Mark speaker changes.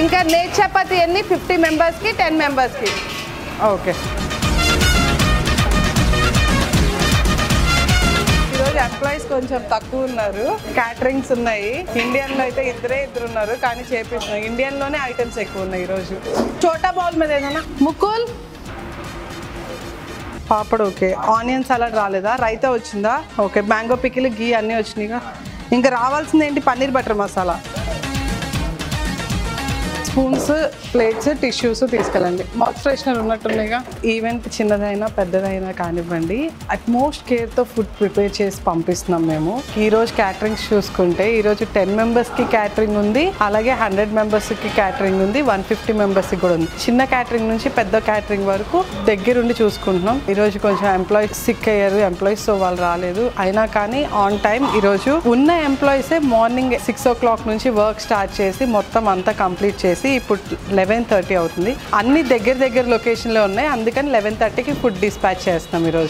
Speaker 1: ఇంకా నేతి చపాతీ అన్ని 50 మెంబర్స్కి 10 మెంబర్స్కి. ఓకే, ఈరోజు ఎంప్లాయీస్ కొంచెం తక్కువ ఉన్నారు. క్యాటరింగ్స్ ఉన్నాయి. ఇండియన్లో అయితే ఇద్దరు ఉన్నారు కానీ చేపిస్తున్నాం. ఇండియన్లోనే ఐటమ్స్ ఎక్కువ ఉన్నాయి ఈరోజు. చోటా బౌల్ మీద ఏదైనా Mukul papad. Okay, onion salad రాలేదా? రైతా వచ్చిందా? ఓకే, మ్యాంగో పికిల్, గీ అన్నీ వచ్చినాయిగా. ఇంకా రావాల్సింది ఏంటి? Paneer butter masala. Spoons, plates, tissues తీసుకెళ్ళండి. మౌత్ ఫ్రెషనర్ ఉన్నట్టున్నాయిగా. ఈవెంట్ చిన్నదైనా పెద్దదైనా కానివ్వండి, అట్మోస్ట్ కేర్తో ఫుడ్ ప్రిపేర్ చేసి పంపిస్తున్నాం మేము. ఈరోజు క్యాటరింగ్స్ చూసుకుంటే ఈరోజు 10 మెంబర్స్కి క్యాటరింగ్ ఉంది, అలాగే 100 మెంబర్స్కి క్యాటరింగ్ ఉంది, 150 మెంబర్స్కి కూడా ఉంది. చిన్న క్యాటరింగ్ నుంచి పెద్ద క్యాటరింగ్ వరకు దగ్గరుండి చూసుకుంటున్నాం. ఈరోజు కొంచెం ఎంప్లాయీస్ సిక్ అయ్యారు, ఎంప్లాయీస్ సో వాళ్ళు రాలేదు. అయినా కానీ ఆన్ టైం ఈరోజు ఉన్న ఎంప్లాయీసే మార్నింగ్ 6 o'clock నుంచి వర్క్ స్టార్ట్ చేసి మొత్తం అంతా కంప్లీట్ చేసి ఇప్పుడు 11:30 అవుతుంది. అన్ని దగ్గర లొకేషన్లో ఉన్నాయి, అందుకని 11:30కి ఫుడ్ డిస్పాచ్ చేస్తున్నాం ఈరోజు.